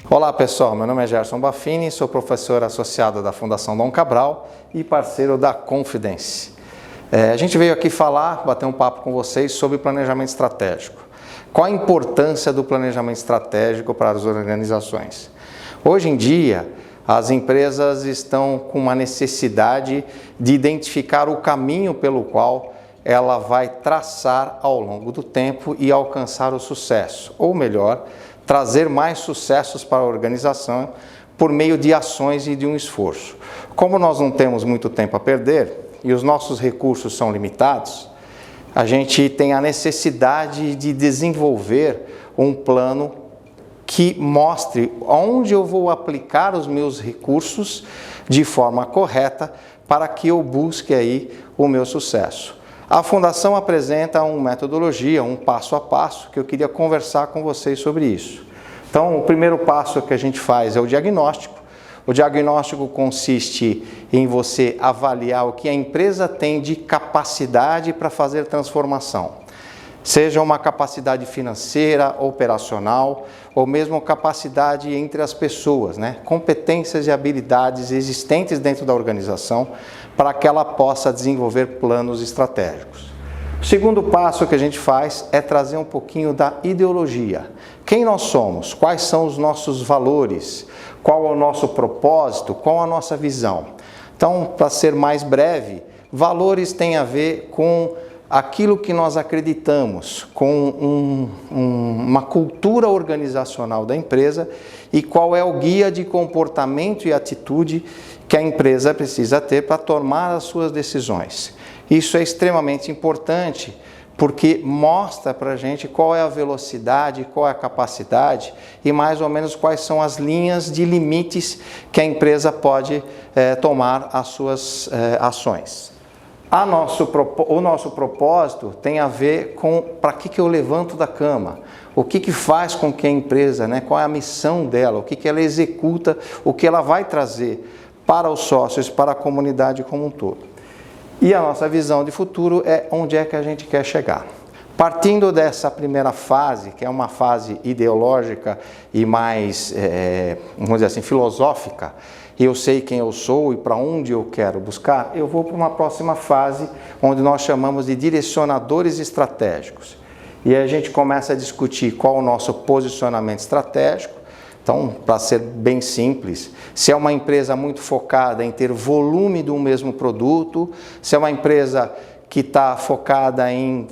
Olá pessoal, meu nome é Gerson Baffini, sou professor associado da Fundação Dom Cabral e parceiro da Confidence. A gente veio aqui bater um papo com vocês sobre planejamento estratégico. Qual a importância do planejamento estratégico para as organizações? Hoje em dia, as empresas estão com uma necessidade de identificar o caminho pelo qual ela vai traçar ao longo do tempo e alcançar o sucesso, ou melhor, trazer mais sucessos para a organização por meio de ações e de um esforço. Como nós não temos muito tempo a perder e os nossos recursos são limitados, a gente tem a necessidade de desenvolver um plano que mostre onde eu vou aplicar os meus recursos de forma correta para que eu busque aí o meu sucesso. A Fundação apresenta uma metodologia, um passo a passo, que eu queria conversar com vocês sobre isso. Então, o primeiro passo que a gente faz é o diagnóstico. O diagnóstico consiste em você avaliar o que a empresa tem de capacidade para fazer transformação. Seja uma capacidade financeira, operacional, ou mesmo capacidade entre as pessoas, né? Competências e habilidades existentes dentro da organização para que ela possa desenvolver planos estratégicos. O segundo passo que a gente faz é trazer um pouquinho da ideologia. Quem nós somos? Quais são os nossos valores? Qual é o nosso propósito? Qual a nossa visão? Então, para ser mais breve, valores têm a ver com aquilo que nós acreditamos, com uma cultura organizacional da empresa e qual é o guia de comportamento e atitude que a empresa precisa ter para tomar as suas decisões. Isso é extremamente importante porque mostra para a gente qual é a velocidade, qual é a capacidade e mais ou menos quais são as linhas de limites que a empresa pode tomar as suas ações. O nosso propósito tem a ver com para que eu levanto da cama, o que faz com que a empresa, né, qual é a missão dela, o que ela executa, o que ela vai trazer para os sócios, para a comunidade como um todo. E a nossa visão de futuro é onde é que a gente quer chegar. Partindo dessa primeira fase, que é uma fase ideológica e mais, vamos dizer assim, filosófica, eu sei quem eu sou e para onde eu quero buscar, eu vou para uma próxima fase, onde nós chamamos de direcionadores estratégicos. E aí a gente começa a discutir qual é o nosso posicionamento estratégico. Então, para ser bem simples, se é uma empresa muito focada em ter volume do mesmo produto, se é uma empresa que está focada em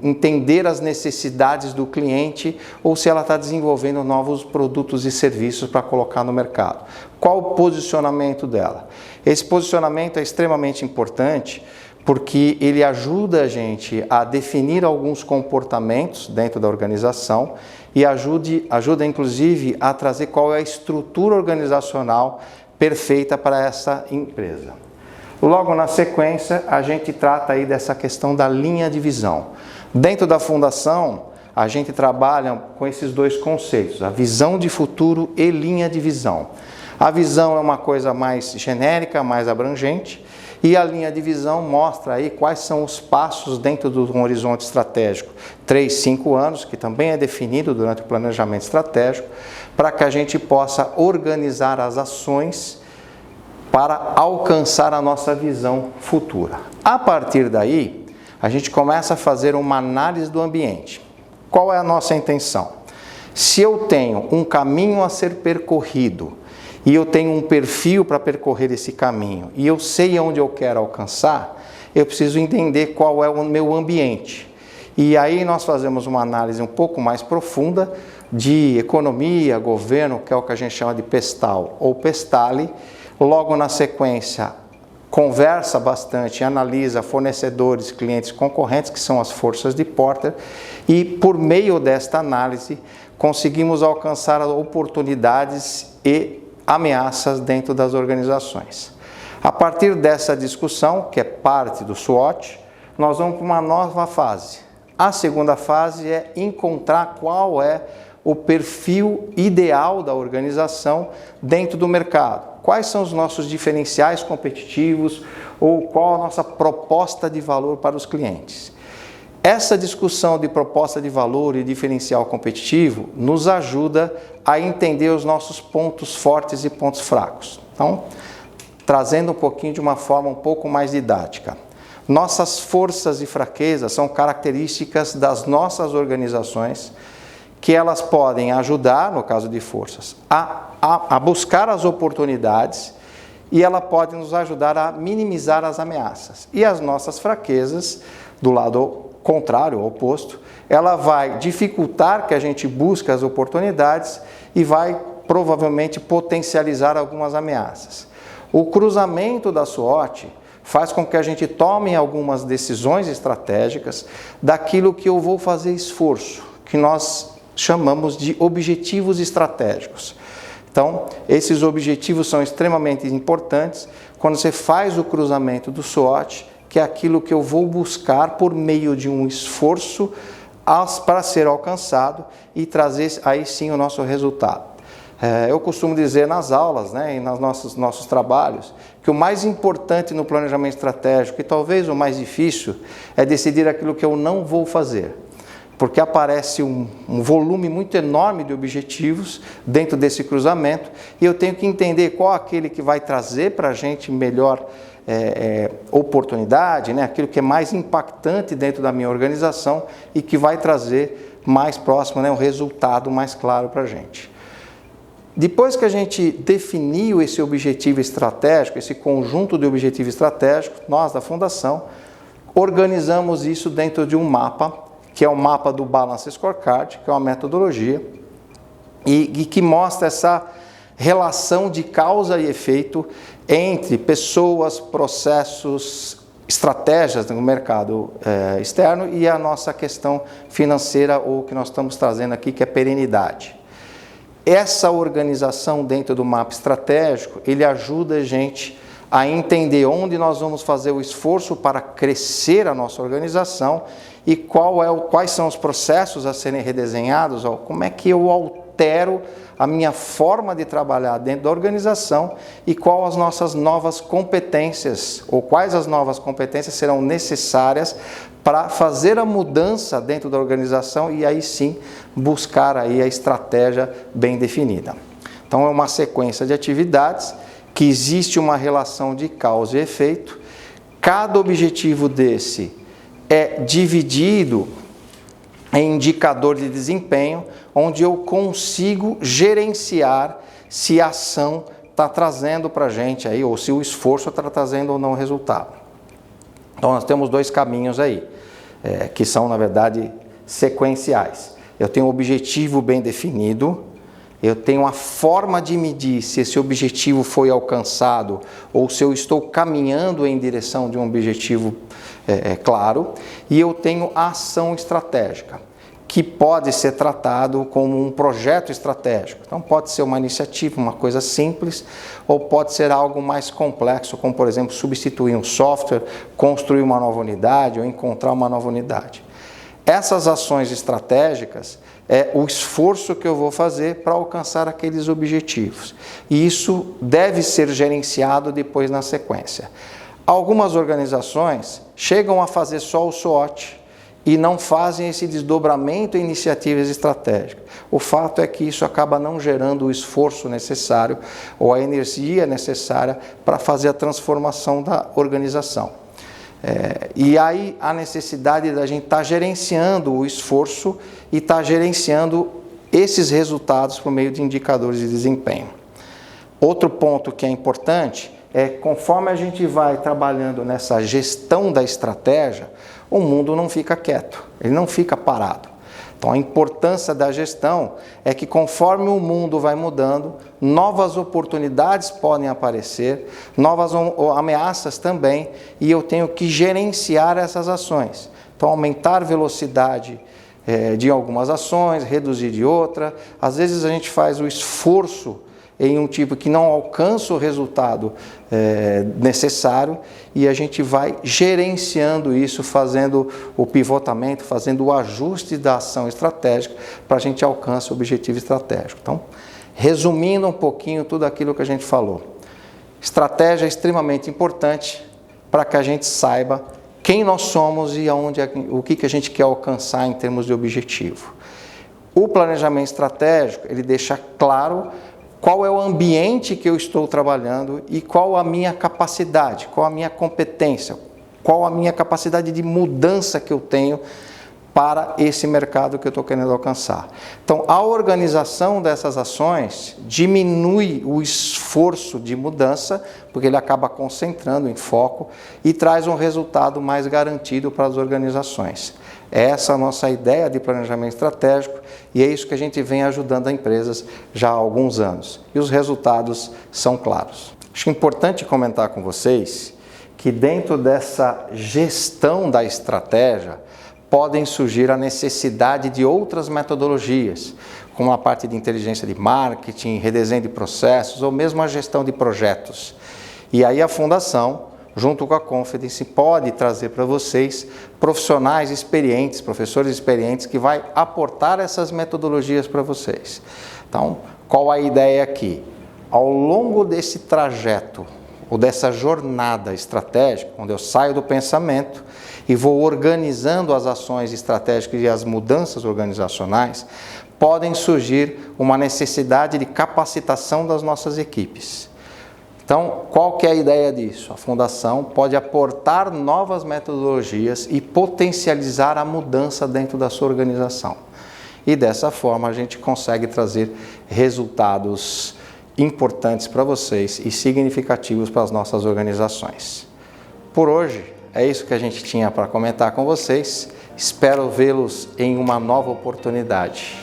entender as necessidades do cliente ou se ela está desenvolvendo novos produtos e serviços para colocar no mercado. Qual o posicionamento dela? Esse posicionamento é extremamente importante porque ele ajuda a gente a definir alguns comportamentos dentro da organização e ajuda inclusive a trazer qual é a estrutura organizacional perfeita para essa empresa. Logo na sequência, a gente trata aí dessa questão da linha de visão. Dentro da Fundação, a gente trabalha com esses dois conceitos, a visão de futuro e linha de visão. A visão é uma coisa mais genérica, mais abrangente, e a linha de visão mostra aí quais são os passos dentro de um horizonte estratégico 3, 5 anos, que também é definido durante o planejamento estratégico, para que a gente possa organizar as ações para alcançar a nossa visão futura. A partir daí, a gente começa a fazer uma análise do ambiente. Qual é a nossa intenção? Se eu tenho um caminho a ser percorrido e eu tenho um perfil para percorrer esse caminho e eu sei onde eu quero alcançar, eu preciso entender qual é o meu ambiente. E aí nós fazemos uma análise um pouco mais profunda de economia, governo, que é o que a gente chama de PESTAL ou PESTALE. Logo na sequência, conversa bastante, analisa fornecedores, clientes, concorrentes, que são as forças de Porter, e por meio desta análise conseguimos alcançar oportunidades e ameaças dentro das organizações. A partir dessa discussão, que é parte do SWOT, nós vamos para uma nova fase. A segunda fase é encontrar qual é o perfil ideal da organização dentro do mercado. Quais são os nossos diferenciais competitivos ou qual a nossa proposta de valor para os clientes. Essa discussão de proposta de valor e diferencial competitivo nos ajuda a entender os nossos pontos fortes e pontos fracos. Então, trazendo um pouquinho de uma forma um pouco mais didática. Nossas forças e fraquezas são características das nossas organizações que elas podem ajudar, no caso de forças, a buscar as oportunidades e ela pode nos ajudar a minimizar as ameaças. E as nossas fraquezas, do lado contrário, oposto, ela vai dificultar que a gente busque as oportunidades e vai provavelmente potencializar algumas ameaças. O cruzamento da SWOT faz com que a gente tome algumas decisões estratégicas daquilo que eu vou fazer esforço, que nós chamamos de objetivos estratégicos. Então, esses objetivos são extremamente importantes quando você faz o cruzamento do SWOT, que é aquilo que eu vou buscar por meio de um esforço para ser alcançado e trazer aí sim o nosso resultado. Eu costumo dizer nas aulas, né, e nos nossos trabalhos, que o mais importante no planejamento estratégico, e talvez o mais difícil, é decidir aquilo que eu não vou fazer. Porque aparece um volume muito enorme de objetivos dentro desse cruzamento e eu tenho que entender qual aquele que vai trazer para a gente melhor oportunidade, né? Aquilo que é mais impactante dentro da minha organização e que vai trazer mais próximo, né, um resultado mais claro para a gente. Depois que a gente definiu esse objetivo estratégico, esse conjunto de objetivos estratégicos, nós da Fundação organizamos isso dentro de um mapa, que é o mapa do Balance Scorecard, que é uma metodologia, e que mostra essa relação de causa e efeito entre pessoas, processos, estratégias no mercado externo e a nossa questão financeira, ou o que nós estamos trazendo aqui, que é perenidade. Essa organização dentro do mapa estratégico, ele ajuda a gente a entender onde nós vamos fazer o esforço para crescer a nossa organização e quais são os processos a serem redesenhados, como é que eu altero a minha forma de trabalhar dentro da organização e quais as nossas novas competências, ou quais as novas competências serão necessárias para fazer a mudança dentro da organização e aí sim buscar aí a estratégia bem definida. Então é uma sequência de atividades que existe uma relação de causa e efeito. Cada objetivo desse é dividido em indicador de desempenho, onde eu consigo gerenciar se a ação está trazendo para a gente aí, ou se o esforço está trazendo ou não resultado. Então nós temos dois caminhos aí, que são na verdade sequenciais. Eu tenho um objetivo bem definido, eu tenho a forma de medir se esse objetivo foi alcançado ou se eu estou caminhando em direção de um objetivo claro, e eu tenho a ação estratégica, que pode ser tratado como um projeto estratégico. Então pode ser uma iniciativa, uma coisa simples, ou pode ser algo mais complexo, como por exemplo substituir um software, construir uma nova unidade ou encontrar uma nova unidade. Essas ações estratégicas é o esforço que eu vou fazer para alcançar aqueles objetivos. E isso deve ser gerenciado depois na sequência. Algumas organizações chegam a fazer só o SWOT e não fazem esse desdobramento em iniciativas estratégicas. O fato é que isso acaba não gerando o esforço necessário ou a energia necessária para fazer a transformação da organização. E aí a necessidade da gente estar gerenciando o esforço e estar gerenciando esses resultados por meio de indicadores de desempenho. Outro ponto que é importante é conforme a gente vai trabalhando nessa gestão da estratégia, o mundo não fica quieto, ele não fica parado. Então a importância da gestão é que conforme o mundo vai mudando, novas oportunidades podem aparecer, novas ameaças também, e eu tenho que gerenciar essas ações. Então aumentar velocidade de algumas ações, reduzir de outra. Às vezes a gente faz o esforço em um tipo que não alcança o resultado necessário e a gente vai gerenciando isso, fazendo o pivotamento, fazendo o ajuste da ação estratégica para a gente alcançar o objetivo estratégico. Então, resumindo um pouquinho tudo aquilo que a gente falou, estratégia é extremamente importante para que a gente saiba quem nós somos e o que a gente quer alcançar em termos de objetivo. O planejamento estratégico, ele deixa claro qual é o ambiente que eu estou trabalhando e qual a minha capacidade, qual a minha competência, qual a minha capacidade de mudança que eu tenho para esse mercado que eu estou querendo alcançar. Então, a organização dessas ações diminui o esforço de mudança, porque ele acaba concentrando em foco e traz um resultado mais garantido para as organizações. Essa é a nossa ideia de planejamento estratégico e é isso que a gente vem ajudando as empresas já há alguns anos. E os resultados são claros. Acho importante comentar com vocês que dentro dessa gestão da estratégia, podem surgir a necessidade de outras metodologias, como a parte de inteligência de marketing, redesenho de processos ou mesmo a gestão de projetos. E aí a Fundação, junto com a Confidence, pode trazer para vocês profissionais experientes, professores experientes que vai aportar essas metodologias para vocês. Então, qual a ideia aqui? Ao longo desse trajeto, ou dessa jornada estratégica, onde eu saio do pensamento e vou organizando as ações estratégicas e as mudanças organizacionais, podem surgir uma necessidade de capacitação das nossas equipes. Então, qual que é a ideia disso? A Fundação pode aportar novas metodologias e potencializar a mudança dentro da sua organização. E dessa forma a gente consegue trazer resultados importantes para vocês e significativos para as nossas organizações. Por hoje, é isso que a gente tinha para comentar com vocês. Espero vê-los em uma nova oportunidade.